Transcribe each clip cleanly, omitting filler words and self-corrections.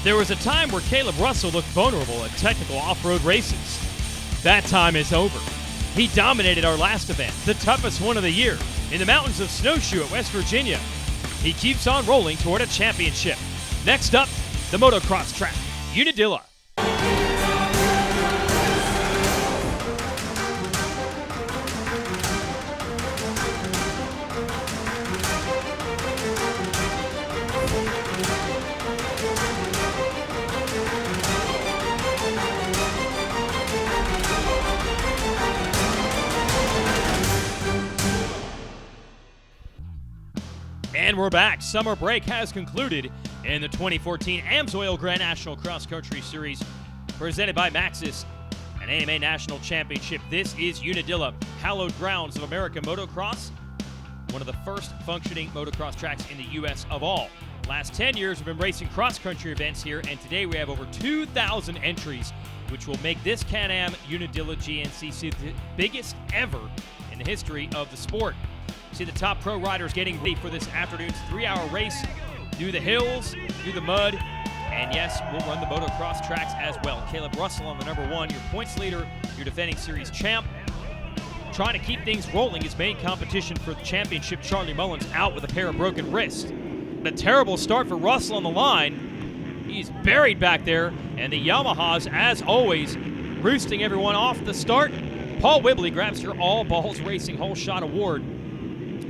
There was a time where Kailub Russell looked vulnerable at technical off-road races. That time is over. He dominated our last event, the toughest one of the year, in the mountains of Snowshoe at West Virginia. He keeps on rolling toward a championship. Next up, the motocross track, Unadilla. And we're back. Summer break has concluded in the 2014 AMSOIL Grand National Cross Country Series presented by Maxxis, an AMA National Championship. This is Unadilla, hallowed grounds of American motocross, one of the first functioning motocross tracks in the U.S. of all. Last 10 years we've been racing cross-country events here, and today we have over 2,000 entries, which will make this Can-Am Unadilla GNCC the biggest ever in the history of the sport. See the top pro riders getting ready for this afternoon's 3-hour race through the hills, through the mud, and yes, we'll run the motocross tracks as well. Kailub Russell on the number one, your points leader, your defending series champ. Trying to keep things rolling, his main competition for the championship, Charlie Mullins, out with a pair of broken wrists. A terrible start for Russell on the line. He's buried back there, and the Yamahas, as always, roosting everyone off the start. Paul Whibley grabs your All Balls Racing Whole Shot Award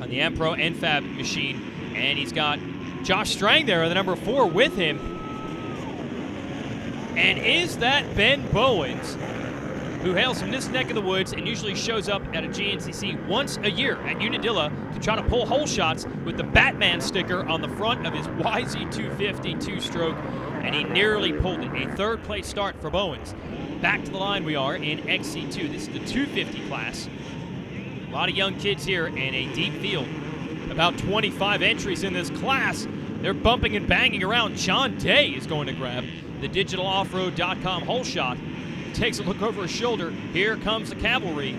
on the Ampro NFAB machine, and he's got Josh Strang there, the number 4, with him. And is that Ben Bowens, who hails from this neck of the woods and usually shows up at a GNCC once a year at Unadilla to try to pull hole shots with the Batman sticker on the front of his YZ250 two-stroke, and he nearly pulled it. A third-place start for Bowens. Back to the line we are in XC2. This is the 250 class. A lot of young kids here in a deep field. About 25 entries in this class. They're bumping and banging around. John Day is going to grab the digitaloffroad.com hole shot. Takes a look over his shoulder. Here comes the cavalry.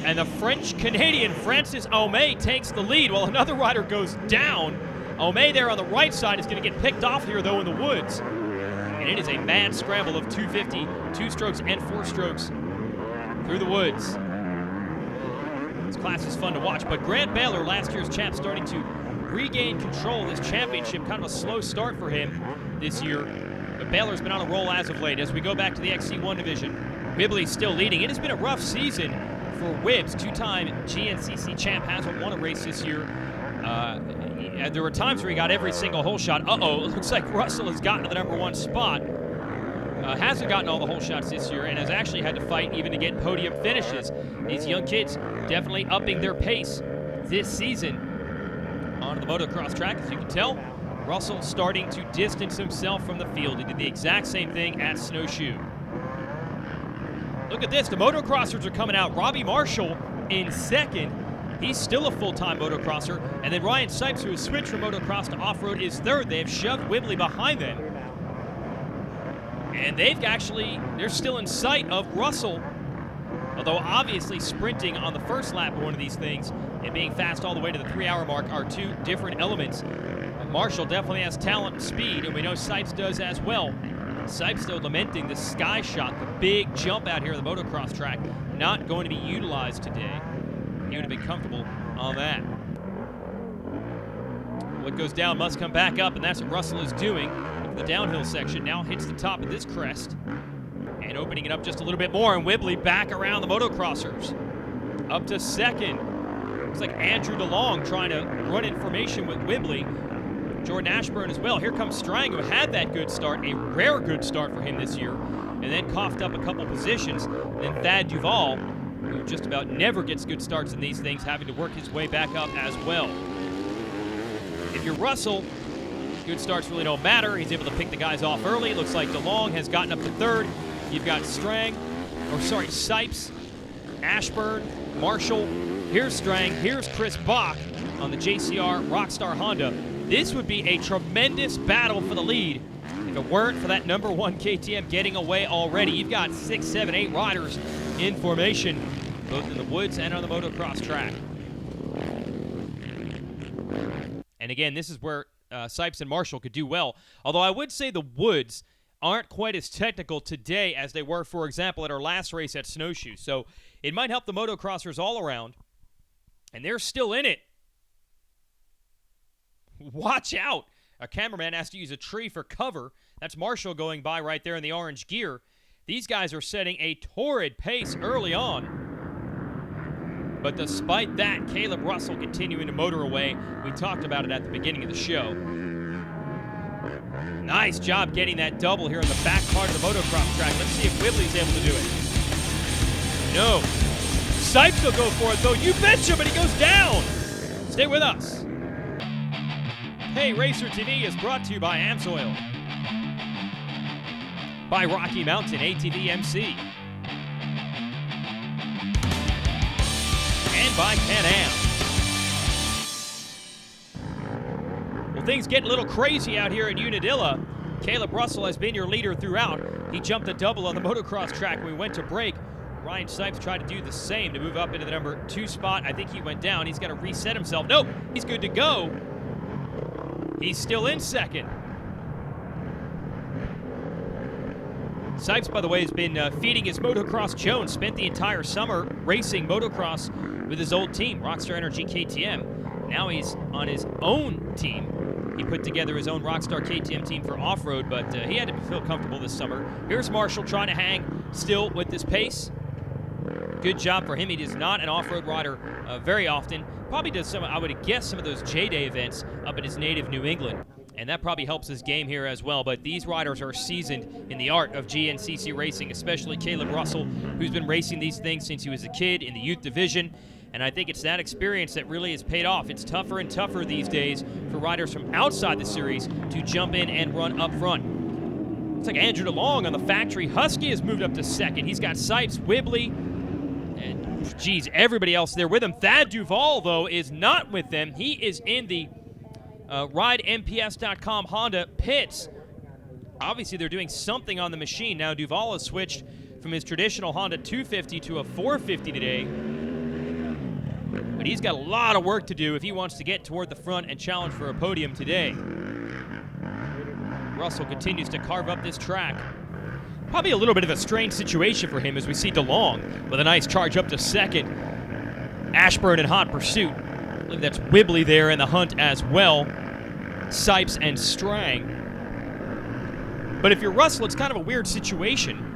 And the French-Canadian Francis Omé takes the lead while another rider goes down. Omé there on the right side is going to get picked off here, though, in the woods. And it is a mad scramble of 250, 2 strokes and 4 strokes through the woods. This class is fun to watch, but Grant Baylor, last year's champ, starting to regain control of this championship. Kind of a slow start for him this year, but Baylor's been on a roll as of late. As we go back to the XC1 division, Whibley's still leading. It has been a rough season for Wibbs, 2-time GNCC champ, hasn't won a race this year. There were times where he got every single hole shot. It looks like Russell has gotten to the number 1 spot. Hasn't gotten all the hole shots this year and has actually had to fight even to get podium finishes. These young kids definitely upping their pace this season onto the motocross track. As you can tell, Russell starting to distance himself from the field. He did the exact same thing at Snowshoe. Look at this, the motocrossers are coming out. Robbie Marshall in second. He's still a full-time motocrosser. And then Ryan Sipes, who has switched from motocross to off-road, is third. They have shoved Whibley behind them. And they're still in sight of Russell, although obviously sprinting on the first lap of one of these things and being fast all the way to the 3-hour mark are two different elements. Marshall definitely has talent and speed, and we know Sipes does as well. Sipes, though, lamenting the sky shot, the big jump out here on the motocross track, not going to be utilized today. He would have been comfortable on that. What goes down must come back up, and that's what Russell is doing. The downhill section now hits the top of this crest and opening it up just a little bit more, and Whibley back around the motocrossers up to second. Looks like Andrew DeLong trying to run information with Whibley. Jordan Ashburn as well. Here comes Strang, who had that good start, a rare good start for him this year, and then coughed up a couple positions. Then Thad Duvall, who just about never gets good starts in these things, having to work his way back up as well. If you're Russell, good starts really don't matter. He's able to pick the guys off early. It looks like DeLong has gotten up to third. You've got Sipes, Ashburn, Marshall. Here's Strang. Here's Chris Bach on the JCR Rockstar Honda. This would be a tremendous battle for the lead if it weren't for that number 1 KTM getting away already. You've got 6, 7, 8 riders in formation, both in the woods and on the motocross track. And again, this is where Sipes and Marshall could do well. Although I would say the Woods aren't quite as technical today as they were, for example, at our last race at Snowshoe. So it might help the motocrossers all around. And they're still in it. Watch out. A cameraman has to use a tree for cover. That's Marshall going by right there in the orange gear. These guys are setting a torrid pace early on. But despite that, Kailub Russell continuing to motor away. We talked about it at the beginning of the show. Nice job getting that double here in the back part of the motocross track. Let's see if Whibley's able to do it. No. Sipes will go for it, though. You betcha, but he goes down. Stay with us. Hey Racer TV is brought to you by AMSOIL, by Rocky Mountain ATV MC, and by Can-Am. Well, things get a little crazy out here at Unadilla. Kailub Russell has been your leader throughout. He jumped a double on the motocross track when we went to break. Ryan Sipes tried to do the same to move up into the number 2 spot. I think he went down. He's got to reset himself. Nope, he's good to go. He's still in second. Sipes, by the way, has been feeding his motocross Jones. Spent the entire summer racing motocross with his old team, Rockstar Energy KTM. Now he's on his own team. He put together his own Rockstar KTM team for off-road, but he had to feel comfortable this summer. Here's Marshall trying to hang still with this pace. Good job for him. He is not an off-road rider very often. Probably does some, I would guess, some of those J-Day events up in his native New England. And that probably helps his game here as well. But these riders are seasoned in the art of GNCC racing, especially Kailub Russell, who's been racing these things since he was a kid in the youth division. And I think it's that experience that really has paid off. It's tougher and tougher these days for riders from outside the series to jump in and run up front. Looks like Andrew DeLong on the factory Husky has moved up to second. He's got Sipes, Whibley, and geez, everybody else there with him. Thad Duvall, though, is not with them. He is in the RideMPS.com Honda pits. Obviously, they're doing something on the machine. Now, Duvall has switched from his traditional Honda 250 to a 450 today. But he's got a lot of work to do if he wants to get toward the front and challenge for a podium today. Russell continues to carve up this track. Probably a little bit of a strange situation for him as we see DeLong with a nice charge up to second. Ashburn in hot pursuit. I believe that's Whibley there in the hunt as well. Sipes and Strang. But if you're Russell, it's kind of a weird situation.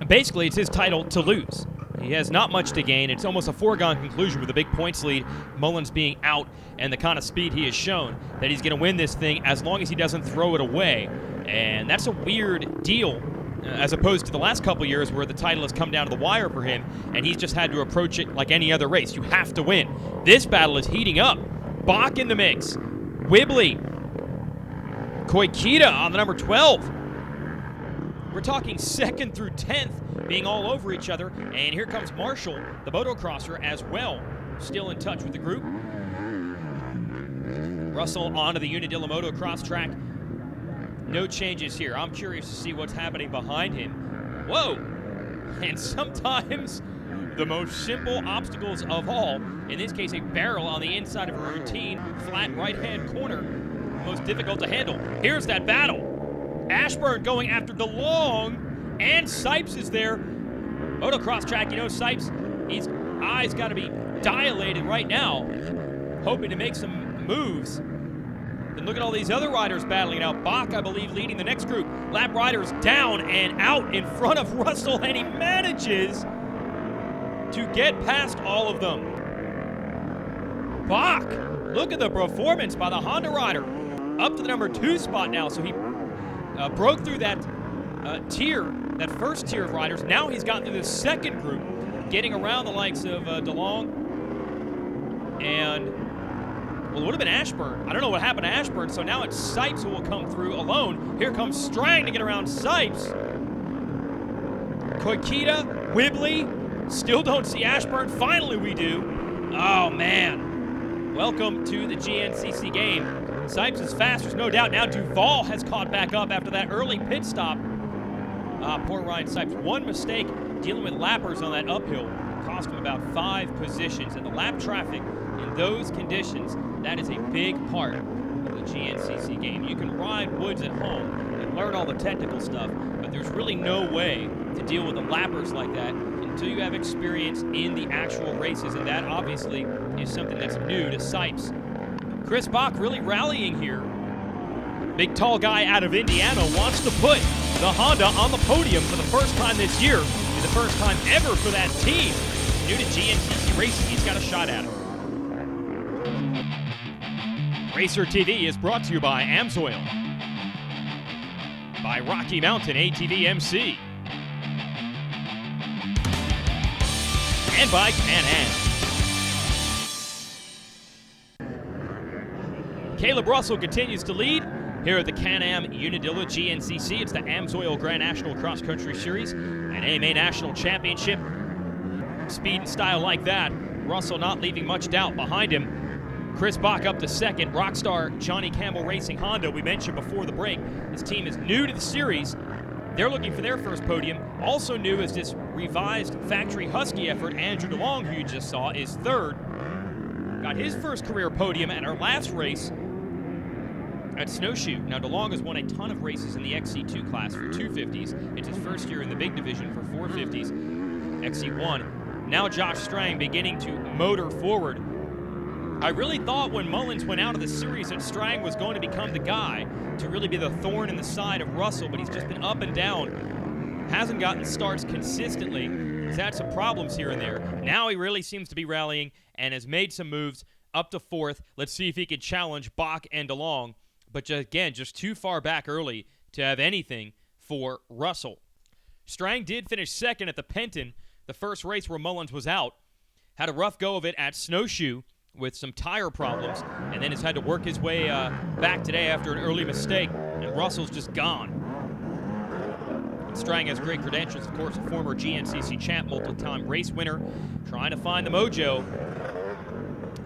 Basically, it's his title to lose. He has not much to gain. It's almost a foregone conclusion with a big points lead, Mullins being out, and the kind of speed he has shown that he's going to win this thing as long as he doesn't throw it away. And that's a weird deal as opposed to the last couple years where the title has come down to the wire for him and he's just had to approach it like any other race. You have to win. This battle is heating up. Bach in the mix. Whibley. Koikita on the number 12. We're talking 2nd through 10th being all over each other. And here comes Marshall, the motocrosser, as well. Still in touch with the group. Russell onto the Unadilla motocross track. No changes here. I'm curious to see what's happening behind him. Whoa! And sometimes the most simple obstacles of all, in this case a barrel on the inside of a routine flat right-hand corner, most difficult to handle. Here's that battle. Ashburn going after DeLong, and Sipes is there. Motocross track, you know Sipes, his eyes got to be dilated right now, hoping to make some moves. And look at all these other riders battling out. Bach, I believe, leading the next group. Lap riders down and out in front of Russell, and he manages to get past all of them. Bach, look at the performance by the Honda rider. Up to the number 2 spot now, so he broke through that tier, that first tier of riders. Now he's gotten through the second group, getting around the likes of DeLong and, well, it would have been Ashburn. I don't know what happened to Ashburn, so now it's Sipes who will come through alone. Here comes Strang to get around Sipes. Koikita, Whibley, still don't see Ashburn. Finally we do. Oh, man. Welcome to the GNCC game. Sipes is fast, there's no doubt. Now Duvall has caught back up after that early pit stop. Poor Ryan Sipes. One mistake dealing with lappers on that uphill cost him about 5 positions. And the lap traffic in those conditions, that is a big part of the GNCC game. You can ride woods at home and learn all the technical stuff, but there's really no way to deal with the lappers like that until you have experience in the actual races, and that obviously is something that's new to Sipes. Chris Bach really rallying here. Big tall guy out of Indiana wants to put the Honda on the podium for the first time this year, and the first time ever for that team. New to GNCC Racing, he's got a shot at him. Racer TV is brought to you by AMSOIL, by Rocky Mountain ATV MC, and by Can-Am. Kailub Russell continues to lead here at the Can-Am Unadilla GNCC. It's the AMSOIL Grand National Cross Country Series, an AMA National Championship. Speed and style like that. Russell not leaving much doubt behind him. Chris Bach up to second. Rockstar Johnny Campbell Racing Honda, we mentioned before the break. This team is new to the series. They're looking for their first podium. Also new is this revised factory Husky effort. Andrew DeLong, who you just saw, is third. Got his first career podium at our last race at Snowshoe. Now, DeLong has won a ton of races in the XC2 class for 250s. It's his first year in the big division for 450s, XC1. Now Josh Strang beginning to motor forward. I really thought when Mullins went out of the series that Strang was going to become the guy to really be the thorn in the side of Russell, but he's just been up and down. Hasn't gotten starts consistently. He's had some problems here and there. Now he really seems to be rallying and has made some moves up to fourth. Let's see if he can challenge Bach and DeLong. But again, just too far back early to have anything for Russell. Strang did finish second at the Penton, the first race where Mullins was out. Had a rough go of it at Snowshoe with some tire problems, and then has had to work his way back today after an early mistake, and Russell's just gone. Strang has great credentials, of course, a former GNCC champ, multiple-time race winner, trying to find the mojo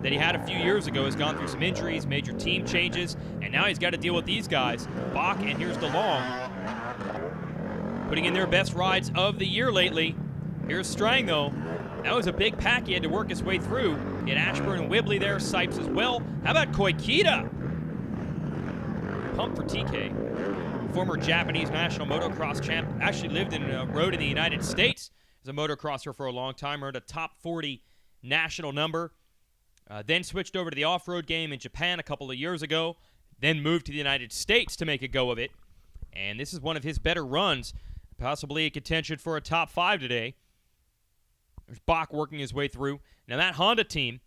that he had a few years ago. Has gone through some injuries, major team changes, and now he's got to deal with these guys. Bach, and here's DeLong, putting in their best rides of the year lately. Here's Strang, though. That was a big pack he had to work his way through. He had Ashburn and Whibley there, Sipes as well. How about Koikita? Pump for TK. Former Japanese national motocross champ. Actually lived and rode in the United States as a motocrosser for a long time. Earned a top 40 national number. Then switched over to the off-road game in Japan a couple of years ago. Then moved to the United States to make a go of it. And this is one of his better runs. Possibly a contention for a top 5 today. There's Bach working his way through. Now that Honda team,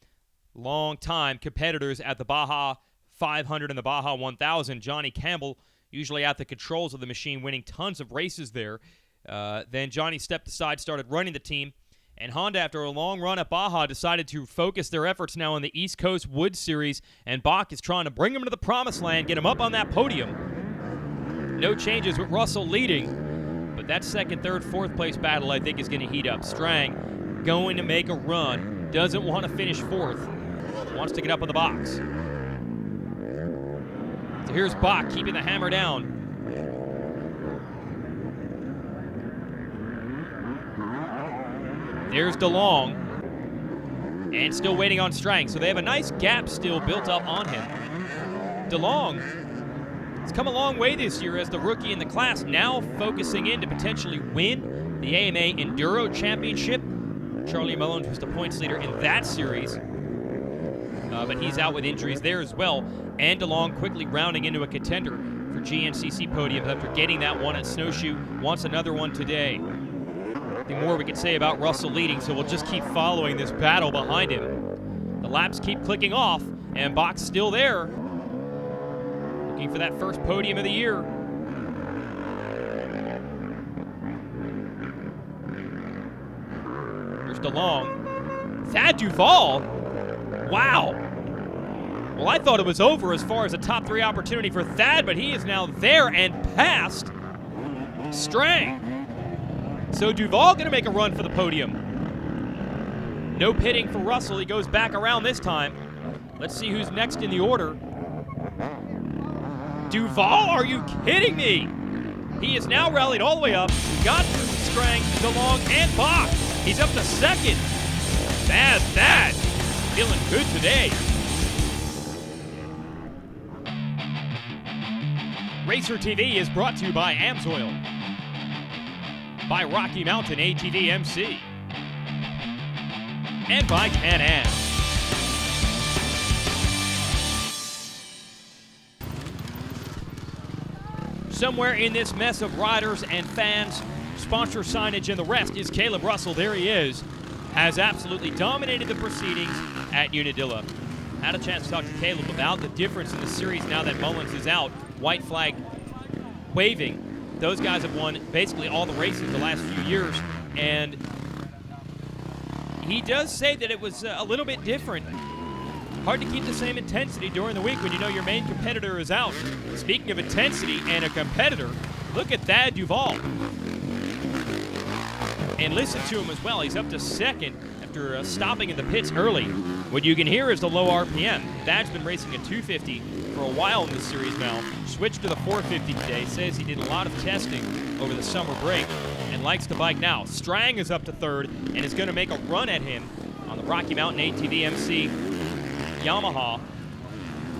long-time competitors at the Baja 500 and the Baja 1000. Johnny Campbell usually at the controls of the machine, winning tons of races there. Then Johnny stepped aside, started running the team. And Honda, after a long run at Baja, decided to focus their efforts now on the East Coast Wood Series. And Bach is trying to bring them to the promised land, get them up on that podium. No changes with Russell leading. But that second, third, fourth place battle, I think, is going to heat up. Strang going to make a run. Doesn't want to finish fourth. Wants to get up on the box. So here's Bach keeping the hammer down. There's DeLong. And still waiting on Strang. So they have a nice gap still built up on him. DeLong has come a long way this year as the rookie in the class, now focusing in to potentially win the AMA Enduro Championship. Charlie Mullins was the points leader in that series, but he's out with injuries there as well. And DeLong quickly rounding into a contender for GNCC podiums after getting that one at Snowshoe. Wants another one today. Nothing more we can say about Russell leading, so we'll just keep following this battle behind him. The laps keep clicking off, and Bach's still there, looking for that first podium of the year. Here's DeLong. Thad Duvall? Wow. Well, I thought it was over as far as a top 3 opportunity for Thad, but he is now there and past Strang. So Duvall going to make a run for the podium. No pitting for Russell. He goes back around this time. Let's see who's next in the order. Duvall, are you kidding me? He is now rallied all the way up. Got through Strang, DeLong, and Bach. He's up to second. Bad Thad. Feeling good today. Racer TV is brought to you by AMSOIL, by Rocky Mountain ATV MC, and by Can-Am. Somewhere in this mess of riders and fans, sponsor signage, and the rest is Kailub Russell. There he is. Has absolutely dominated the proceedings at Unadilla. Had a chance to talk to Kailub about the difference in the series now that Mullins is out. White flag waving. Those guys have won basically all the races the last few years, and he does say that it was a little bit different. Hard to keep the same intensity during the week when you know your main competitor is out. Speaking of intensity and a competitor, look at Thad Duvall. And listen to him as well. He's up to second after stopping in the pits early. What you can hear is the low RPM. Thad's been racing at 250 for a while in this series now. Switched to the 450 today. Says he did a lot of testing over the summer break and likes the bike now. Strang is up to third and is going to make a run at him on the Rocky Mountain ATV MC Yamaha.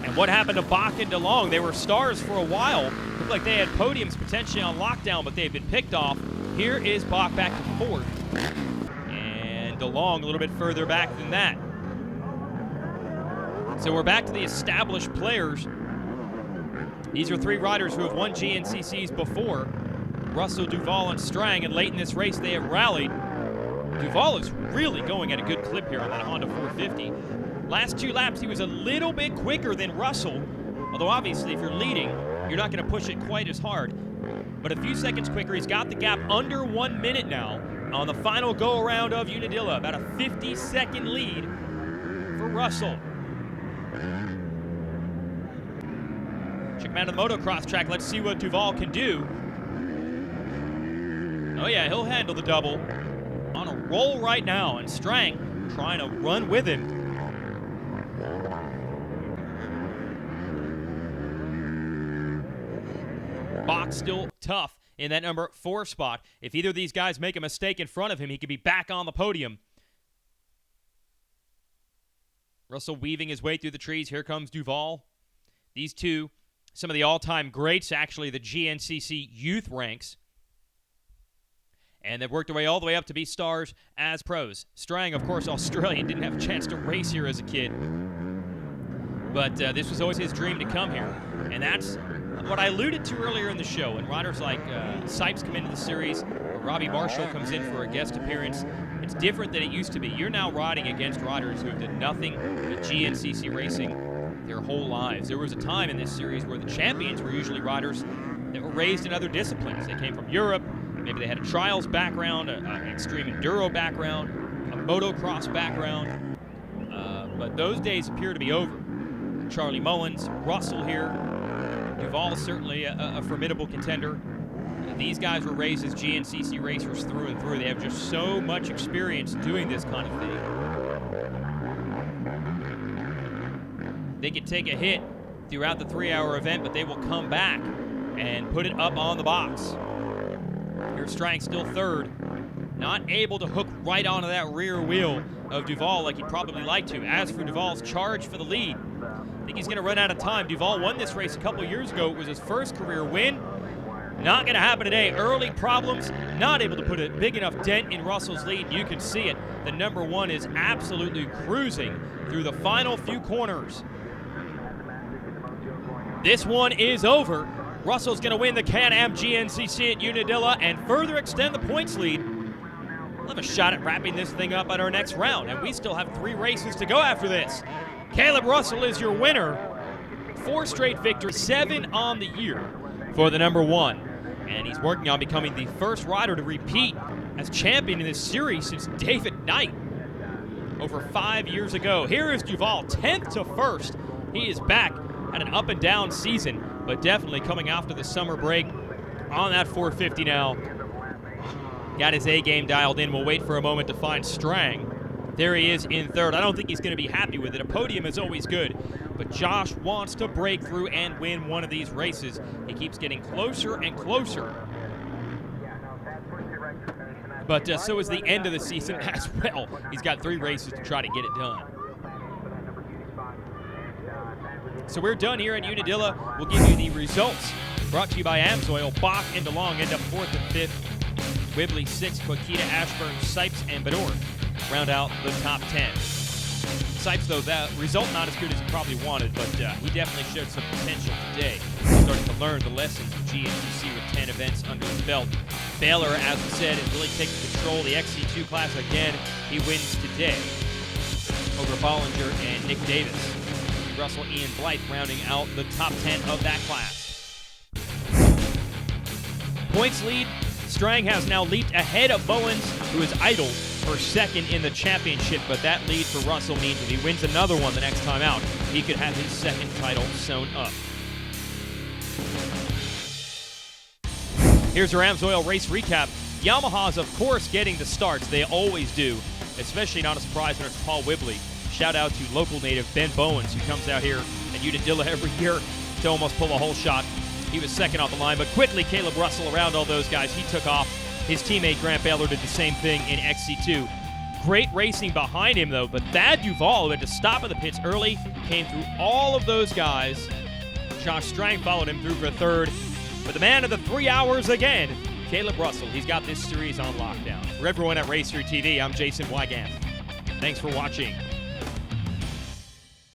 And what happened to Bach and DeLong? They were stars for a while. Looked like they had podiums potentially on lockdown, but they've been picked off. Here is Bach back to fourth. And DeLong a little bit further back than that. So we're back to the established players. These are three riders who have won GNCCs before. Russell, Duvall, and Strang, and late in this race they have rallied. Duvall is really going at a good clip here on that Honda 450. Last two laps he was a little bit quicker than Russell, although obviously if you're leading, you're not going to push it quite as hard. But a few seconds quicker. He's got the gap under 1 minute now on the final go-around of Unadilla. About a 50-second lead for Russell. Check him out on the motocross track. Let's see what Duvall can do. Oh yeah, he'll handle the double. On a roll right now, and Strang trying to run with him. Bach still tough in that number 4 spot. If either of these guys make a mistake in front of him, he could be back on the podium. Russell weaving his way through the trees. Here comes Duvall. These two, some of the all-time greats, actually, the GNCC youth ranks. And they've worked their way all the way up to be stars as pros. Strang, of course, Australian, didn't have a chance to race here as a kid. But this was always his dream to come here. And that's what I alluded to earlier in the show. When riders like Sipes come into the series, or Robbie Marshall comes in for a guest appearance, it's different than it used to be. You're now riding against riders who have done nothing but GNCC racing their whole lives. There was a time in this series where the champions were usually riders that were raised in other disciplines. They came from Europe. Maybe they had a trials background, an extreme enduro background, a motocross background. But those days appear to be over. Charlie Mullins, Russell here. Duvall is certainly a formidable contender. These guys were raised as GNCC racers through and through. They have just so much experience doing this kind of thing. They can take a hit throughout the 3-hour event, but they will come back and put it up on the box. Here's Strang still third. Not able to hook right onto that rear wheel of Duvall like he'd probably like to. As for Duvall's charge for the lead, I think he's going to run out of time. Duvall won this race a couple years ago. It was his first career win. Not going to happen today. Early problems, not able to put a big enough dent in Russell's lead. You can see it. The number 1 is absolutely cruising through the final few corners. This one is over. Russell's going to win the Can-Am GNCC at Unadilla and further extend the points lead. We'll have a shot at wrapping this thing up at our next round, and we still have 3 races to go after this. Kailub Russell is your winner. 4 straight victories, 7 on the year for the number 1. And he's working on becoming the first rider to repeat as champion in this series since David Knight over 5 years ago. Here is Duvall, 10th to 1st. He is back at an up and down season, but definitely coming after the summer break on that 450 now. Got his A game dialed in. We'll wait for a moment to find Strang. There he is in third. I don't think he's going to be happy with it. A podium is always good, but Josh wants to break through and win one of these races. He keeps getting closer and closer. But so is the end of the season as well. He's got 3 races to try to get it done. So we're done here at Unadilla. We'll give you the results Brought to you by AMSOIL. Bach and DeLong end up 4th and 5th. Whibley 6th. Quakita, Ashburn, Sipes, and Benor round out the top 10. Sipes, though, that result not as good as he probably wanted, but he definitely showed some potential today. Starting to learn the lessons of GNCC with 10 events under his belt. Baylor, as we said, is really taking control of the XC2 class again. He wins today over Bollinger and Nick Davis. Russell, Ian Blythe rounding out the top 10 of that class. Points lead, Strang has now leaped ahead of Bowens, who is idle for second in the championship, but that lead for Russell means if he wins another one the next time out, he could have his second title sewn up. Here's our AMSOIL race recap. Yamaha's, of course, getting the starts. They always do, especially not a surprise when it's Paul Whibley. Shout out to local native Ben Bowens, who comes out here at Unadilla every year to almost pull a whole shot. He was second off the line, but quickly Kailub Russell around all those guys. He took off. His teammate Grant Baylor did the same thing in XC2. Great racing behind him, though, but Thad Duvall, who had to stop at the pits early, came through all of those guys. Josh Strang followed him through for third. But the man of the 3 hours again, Kailub Russell. He's got this series on lockdown. For everyone at Racer TV, I'm Jason Wygant. Thanks for watching.